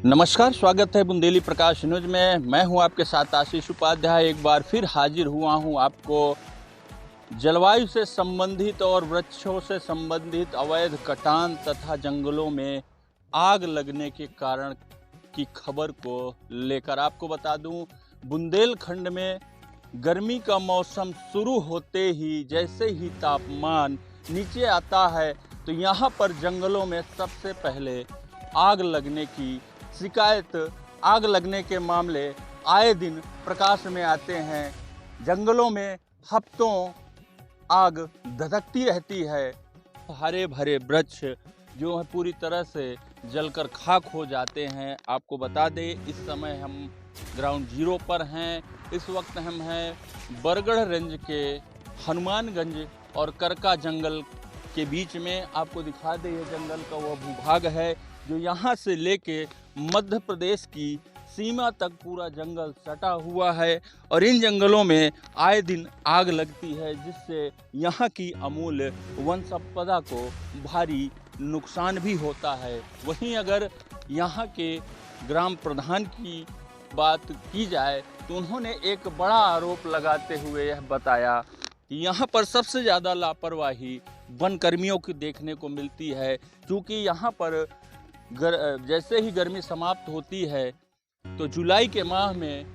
नमस्कार, स्वागत है बुंदेली प्रकाश न्यूज में। मैं हूं आपके साथ आशीष उपाध्याय। एक बार फिर हाजिर हुआ हूं आपको जलवायु से संबंधित और वृक्षों से संबंधित अवैध कटान तथा जंगलों में आग लगने के कारण की खबर को लेकर। आपको बता दूं, बुंदेलखंड में गर्मी का मौसम शुरू होते ही जैसे ही तापमान नीचे आता है तो यहाँ पर जंगलों में सबसे पहले आग लगने की शिकायत, आग लगने के मामले आए दिन प्रकाश में आते हैं। जंगलों में हफ्तों आग धधकती रहती है। हरे भरे वृक्ष जो है पूरी तरह से जलकर खाक हो जाते हैं। आपको बता दें, इस समय हम ग्राउंड जीरो पर हैं। इस वक्त हम हैं बरगढ़ रेंज के हनुमानगंज और करका जंगल के बीच में। आपको दिखा दें, ये जंगल का वह भूभाग है जो यहाँ से लेके मध्य प्रदेश की सीमा तक पूरा जंगल सटा हुआ है और इन जंगलों में आए दिन आग लगती है, जिससे यहाँ की अमूल्य वन संपदा को भारी नुकसान भी होता है। वहीं अगर यहाँ के ग्राम प्रधान की बात की जाए तो उन्होंने एक बड़ा आरोप लगाते हुए यह बताया कि यहाँ पर सबसे ज़्यादा लापरवाही वन कर्मियों की देखने को मिलती है। क्योंकि यहाँ पर जैसे ही गर्मी समाप्त होती है तो जुलाई के माह में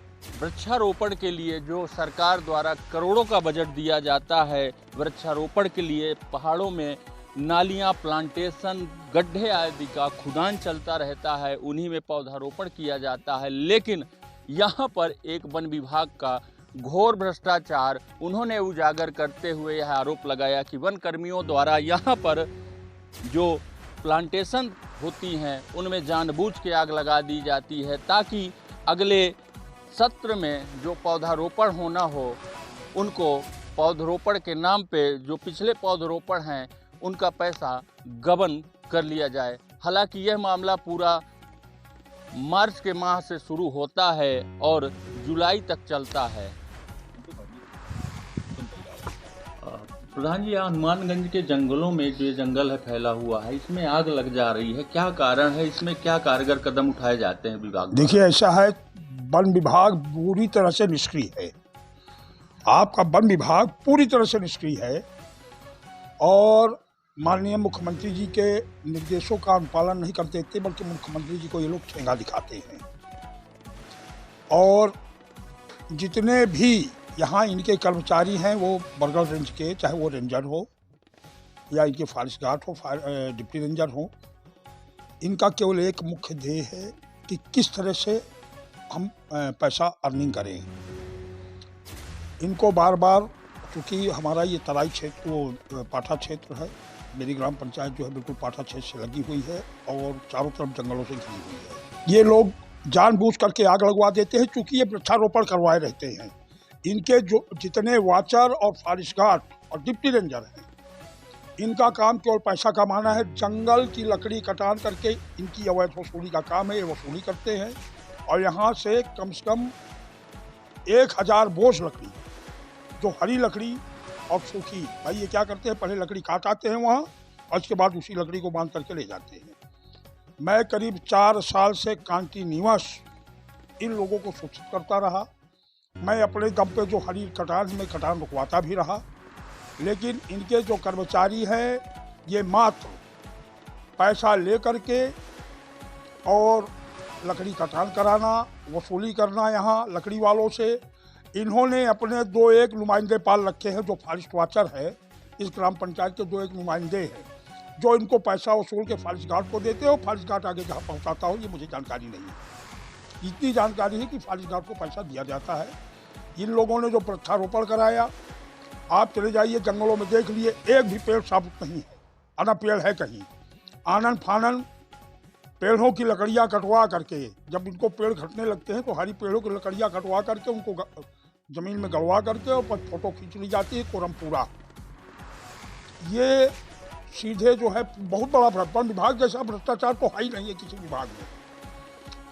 वृक्षारोपण के लिए जो सरकार द्वारा करोड़ों का बजट दिया जाता है, वृक्षारोपण के लिए पहाड़ों में नालियां, प्लांटेशन, गड्ढे आदि का खुदान चलता रहता है, उन्हीं में पौधारोपण किया जाता है। लेकिन यहाँ पर एक वन विभाग का घोर भ्रष्टाचार उन्होंने उजागर करते हुए यह आरोप लगाया कि वन कर्मियों द्वारा यहाँ पर जो प्लांटेशन होती हैं उनमें जानबूझ के आग लगा दी जाती है, ताकि अगले सत्र में जो पौधारोपण होना हो उनको पौधारोपण के नाम पे जो पिछले पौधारोपण हैं उनका पैसा गबन कर लिया जाए। हालांकि यह मामला पूरा मार्च के माह से शुरू होता है और जुलाई तक चलता है। प्रधान जी, हनुमानगंज के जंगलों में जो ये जंगल है फैला हुआ है, इसमें आग लग जा रही है, क्या कारण है? इसमें क्या कारगर कदम उठाए जाते हैं विभाग? देखिए, ऐसा है, वन विभाग पूरी तरह से निष्क्रिय है। आपका वन विभाग पूरी तरह से निष्क्रिय है और माननीय मुख्यमंत्री जी के निर्देशों का अनुपालन नहीं करते थे, बल्कि मुख्यमंत्री जी को ये लोग ठेंगा दिखाते हैं। और जितने भी यहाँ इनके कर्मचारी हैं वो बरगढ़ रेंज के, चाहे वो रेंजर हो या इनके फॉरेस्ट गार्ड हो, डिप्टी रेंजर हो, इनका केवल एक मुख्य ध्येय है कि किस तरह से हम पैसा अर्निंग करें। इनको बार बार, क्योंकि हमारा ये तराई क्षेत्र, वो पाठा क्षेत्र है, मेरी ग्राम पंचायत जो है बिल्कुल पाठा क्षेत्र से लगी हुई है और चारों तरफ जंगलों से घिरी हुई है। ये लोग जानबूझ करके आग लगवा देते हैं, क्योंकि ये वृक्षारोपण करवाए रहते हैं। इनके जो जितने वाचर और फॉरेस्ट गार्ड और डिप्टी रेंजर हैं, इनका काम केवल पैसा कमाना है। जंगल की लकड़ी कटान करके इनकी अवैध वसूली का काम है, ये वसूली करते हैं। और यहाँ से कम 1000 बोझ लकड़ी, जो हरी लकड़ी और सूखी, भाई ये क्या करते हैं, पहले लकड़ी काट आते हैं वहाँ और उसके बाद उसी लकड़ी को बांध करके ले जाते हैं। मैं करीब 4 साल से कंटिन्यूअस इन लोगों को सूचित करता रहा। मैं अपने दम पे जो हरी कटान में कटान रुकवाता भी रहा, लेकिन इनके जो कर्मचारी हैं ये मात्र पैसा ले करके और लकड़ी कटान कराना, वसूली करना यहाँ लकड़ी वालों से। इन्होंने अपने 2-1 नुमाइंदे पाल रखे हैं, जो फॉरेस्ट वाचर है इस ग्राम पंचायत के 2-1 नुमाइंदे हैं, जो इनको पैसा वसूल के फॉरेस्ट गार्ड को देते हो। फॉरेस्ट गार्ड आगे जहाँ पहुँचाता हो ये मुझे जानकारी नहीं है। इतनी जानकारी है कि फॉरेस्ट गार्ड को पैसा दिया जाता है। इन लोगों ने जो वृक्षारोपण कराया, आप चले जाइए जंगलों में, देख लिए एक भी पेड़ साबुत नहीं है, आना पेड़ है कहीं। आनन फानन पेड़ों की लकड़ियाँ कटवा करके, जब इनको पेड़ घटने लगते हैं तो हरी पेड़ों की लकड़ियाँ कटवा करके उनको ज़मीन में गड़वा करके और फोटो खींच ली जाती है, कोरम पूरा। ये सीधे जो है बहुत बड़ा वन विभाग जैसा भ्रष्टाचार तो है ही नहीं है किसी विभाग में।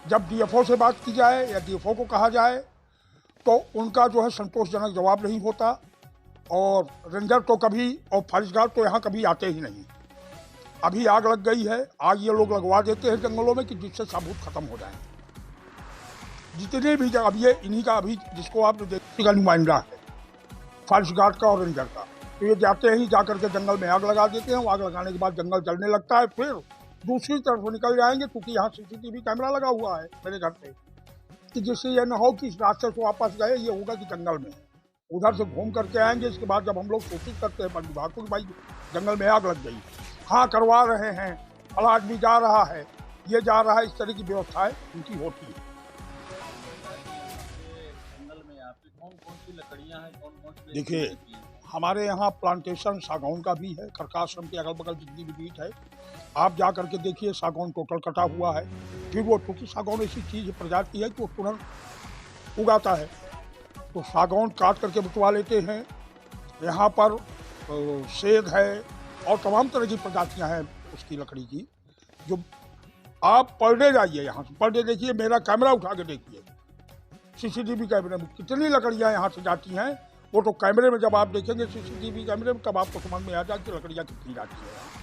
जब डीएफओ से बात की जाए या डीएफओ को कहा जाए तो उनका जो है संतोषजनक जवाब नहीं होता, और रेंजर तो कभी और फॉरेस्ट गार्ड तो यहाँ कभी आते ही नहीं। अभी आग लग गई है, आग ये लोग लगवा देते हैं जंगलों में कि जिससे सबूत खत्म हो जाए। जितने भी अब ये इन्हीं का अभी जिसको आप देखने का नुमाइंदा है फॉरेस्ट गार्ड का और रेंजर का, तो ये जाते ही जा करके जंगल में आग लगा देते हैं। आग लगाने के बाद जंगल जलने लगता है, फिर दूसरी तरफ निकल जाएंगे, क्योंकि यहाँ CCTV कैमरा लगा हुआ है मेरे घर पे, कि जिससे ये न हो कि इस रास्ते से वापस गए, ये होगा कि जंगल में उधर से घूम करके आएंगे। इसके बाद जब हम लोग सूचित करते हैं वन विभाग को, भाई जंगल में आग लग गई, हाँ करवा रहे हैं, फला आदमी जा रहा है, ये जा रहा है, इस तरह की व्यवस्थाएं उनकी होती है। जंगल में यहाँ पे कौन कौन सी लकड़ियाँ हैं, कौन कौन सी? देखिए, हमारे यहाँ प्लांटेशन सागौन का भी है, खरकाश्रम के अगल बगल जितनी भी बीट है, आप जा करके देखिए, सागौन टोटल कटा हुआ है। फिर वो क्योंकि सागौन ऐसी चीज़ प्रजाति है कि वो तुरंत उगाता है, तो सागौन काट करके बिटवा लेते हैं। यहाँ पर सेब है और तमाम तरह की प्रजातियाँ हैं उसकी लकड़ी की, जो आप पर डे जाइए, यहाँ से पर डे देखिए, मेरा कैमरा उठा के देखिए, CCTV कैमरे में कितनी लकड़ियाँ यहाँ से जाती हैं। वो तो कैमरे में जब आप देखेंगे CCTV कैमरे में, तब आपको समझ में आ जाए कि लकड़ियाँ कितनी जाती है।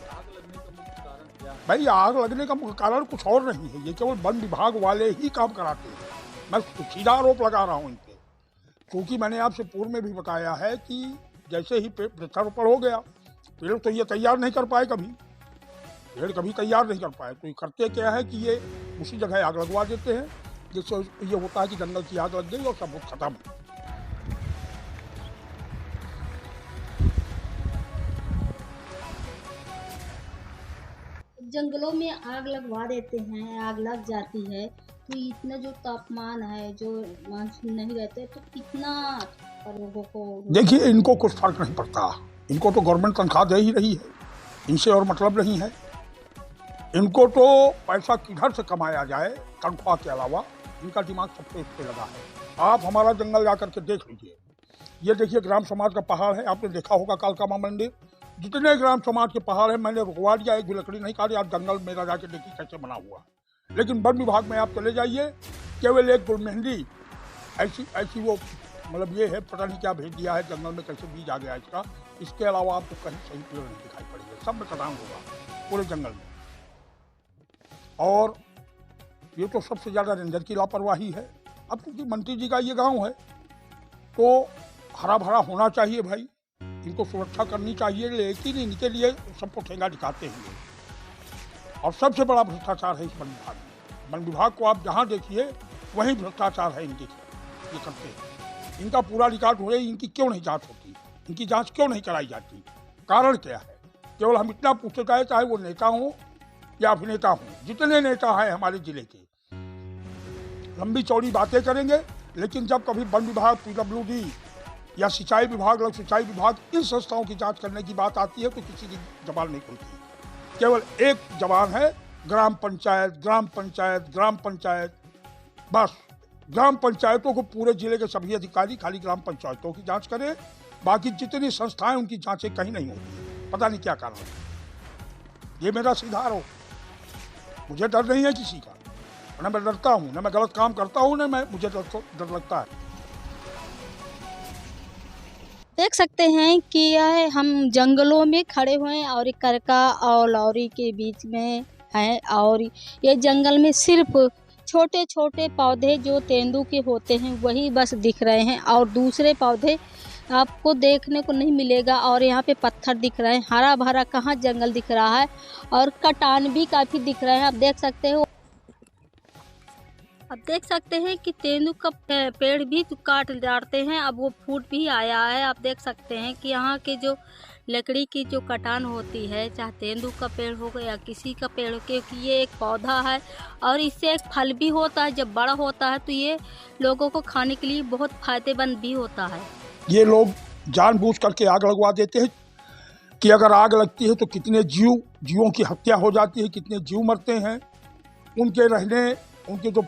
आग लगने का मुख्य कारण क्या है? भाई आग लगने का मुख्य कारण कुछ और नहीं है, ये केवल वन विभाग वाले ही काम कराते हैं। मैं सीधा आरोप लगा रहा हूँ इन पे, क्योंकि मैंने आपसे पूर्व में भी बताया है कि जैसे ही वृक्षारोपण हो गया, पेड़ तो ये तैयार नहीं कर पाए, पेड़ कभी तैयार नहीं कर पाए, तो ये करते क्या है कि ये उसी जगह आग लगवा देते हैं, जिससे ये होता है कि जंगल की आग लग गई और सब कुछ खत्म। जंगलों में आग लगवा देते हैं, आग लग जाती है, तो इतना जो तापमान है, जो मानसून नहीं रहते, तो कितना लोगों को। देखिए, इनको कुछ फर्क नहीं पड़ता, इनको तो गवर्नमेंट तनख्वाह दे ही रही है, इनसे और मतलब नहीं है। इनको तो पैसा किधर से कमाया जाए तनख्वाह के अलावा, इनका दिमाग सबसे इस पे लगा है। आप हमारा जंगल जा करके देख लीजिए, ये देखिए ग्राम समाज का पहाड़ है, आपने देखा होगा कालका माँ मंदिर, जितने ग्राम समाज के पहाड़ है मैंने रुकवा दिया, एक भी लकड़ी नहीं काटी। आप जंगल मेरा जाके देखिए कैसे बना हुआ है। लेकिन वन विभाग में आप चले जाइए, केवल एक गुलमेहंदी ऐसी वो मतलब ये है, पता नहीं क्या भेज दिया है जंगल में, कैसे बीज आ गया इसका, इसके अलावा आपको कहीं सही पेड़ नहीं दिखाई पड़ेगा, सब में कटान होगा पूरे जंगल में। और ये तो सबसे ज़्यादा रेंजर की लापरवाही है। अब क्योंकि मंत्री जी का ये गाँव है, तो हरा भरा होना चाहिए भाई, इनको सुरक्षा करनी चाहिए, लेकिन इनके लिए सबको ठेंगा दिखाते हैं। और सबसे बड़ा भ्रष्टाचार है इस वन विभाग में। वन विभाग को आप जहाँ देखिए वहीं भ्रष्टाचार है इनके, ये करते हैं। इनका पूरा रिकॉर्ड हो रहा है, इनकी क्यों नहीं जांच होती, इनकी जांच क्यों नहीं कराई जाती, कारण क्या है? केवल हम इतना पूछते जाए, चाहे वो नेता हो या अभिनेता हो, जितने नेता हैं हमारे जिले के, लंबी चौड़ी बातें करेंगे, लेकिन जब कभी वन विभाग, PWD या सिंचाई विभाग, लोक सिंचाई विभाग, इन संस्थाओं की जांच करने की बात आती है तो किसी की जबान नहीं खुलती। केवल एक जबान है, ग्राम पंचायत, ग्राम पंचायत, ग्राम पंचायत। बस ग्राम पंचायतों को पूरे जिले के सभी अधिकारी खाली ग्राम पंचायतों की जांच करें, बाकी जितनी संस्थाएं उनकी जांचें कहीं नहीं होती। पता नहीं क्या कारण है। ये मेरा सीधा आरोप। मुझे डर नहीं है किसी का, न मैं डरता हूँ, न मैं गलत काम करता हूँ, न मुझे डर लगता है। देख सकते हैं कि यह हम जंगलों में खड़े हुए हैं और एक करका और लौरी के बीच में है, और ये जंगल में सिर्फ छोटे छोटे पौधे जो तेंदू के होते हैं वही बस दिख रहे हैं, और दूसरे पौधे आपको देखने को नहीं मिलेगा। और यहाँ पे पत्थर दिख रहे हैं, हरा भरा कहाँ जंगल दिख रहा है, और कटान भी काफ़ी दिख रहे हैं। आप देख सकते हो, अब देख सकते हैं कि तेंदू का पेड़ भी काट डालते हैं, अब वो फूट भी आया है। आप देख सकते हैं कि यहाँ के जो लकड़ी की जो कटान होती है, चाहे तेंदू का पेड़ हो या किसी का पेड़ हो, क्योंकि ये एक पौधा है और इससे एक फल भी होता है। जब बड़ा होता है तो ये लोगों को खाने के लिए बहुत फायदेमंद भी होता है। ये लोग जानबूझ करके आग लगवा देते हैं कि अगर आग लगती है तो कितने जीवों की हत्या हो जाती है, कितने जीव मरते हैं, उनके रहने, उनके जो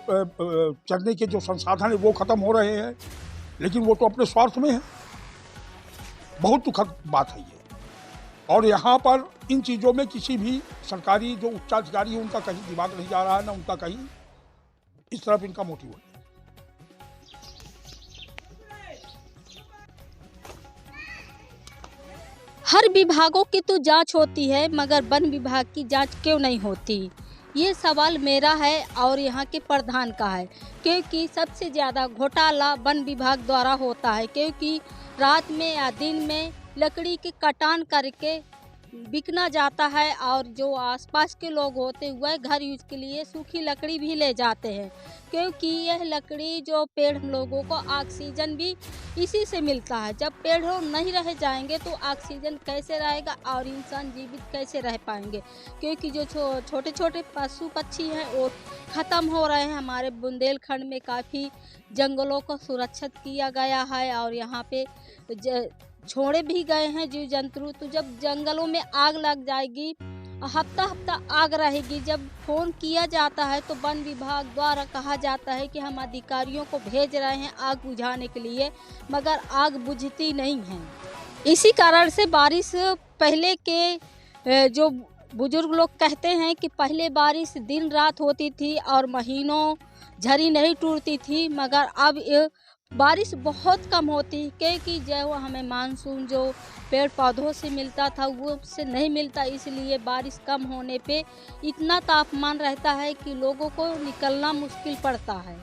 चरने के जो संसाधन है वो खत्म हो रहे हैं, लेकिन वो तो अपने स्वार्थ में है। बहुत दुखद बात है ये। और यहाँ पर इन चीज़ों में किसी भी सरकारी जो उच्चाधिकारी है उनका कहीं दिमाग नहीं जा रहा है, ना उनका कहीं इस तरफ इनका मोटिव है। हर विभागों की तो जांच होती है, मगर वन विभाग की जांच क्यों नहीं होती? ये सवाल मेरा है और यहाँ के प्रधान का है, क्योंकि सबसे ज़्यादा घोटाला वन विभाग द्वारा होता है। क्योंकि रात में या दिन में लकड़ी की कटान करके बिकना जाता है, और जो आसपास के लोग होते हुए घर यूज के लिए सूखी लकड़ी भी ले जाते हैं, क्योंकि यह लकड़ी जो पेड़ हम लोगों को ऑक्सीजन भी इसी से मिलता है। जब पेड़ नहीं रह जाएंगे तो ऑक्सीजन कैसे रहेगा और इंसान जीवित कैसे रह पाएंगे? क्योंकि जो छोटे छोटे पशु पक्षी हैं वो ख़त्म हो रहे हैं। हमारे बुंदेलखंड में काफ़ी जंगलों को सुरक्षित किया गया है और यहाँ पे छोड़े भी गए हैं जीव जंतु। तो जब जंगलों में आग लग जाएगी, हफ्ता हफ्ता आग रहेगी, जब फ़ोन किया जाता है तो वन विभाग द्वारा कहा जाता है कि हम अधिकारियों को भेज रहे हैं आग बुझाने के लिए, मगर आग बुझती नहीं है। इसी कारण से बारिश पहले के जो बुजुर्ग लोग कहते हैं कि पहले बारिश दिन रात होती थी और महीनों झड़ी नहीं टूटती थी, मगर अब बारिश बहुत कम होती है, क्योंकि जो हमें मानसून जो पेड़ पौधों से मिलता था वो उससे नहीं मिलता। इसलिए बारिश कम होने पे इतना तापमान रहता है कि लोगों को निकलना मुश्किल पड़ता है।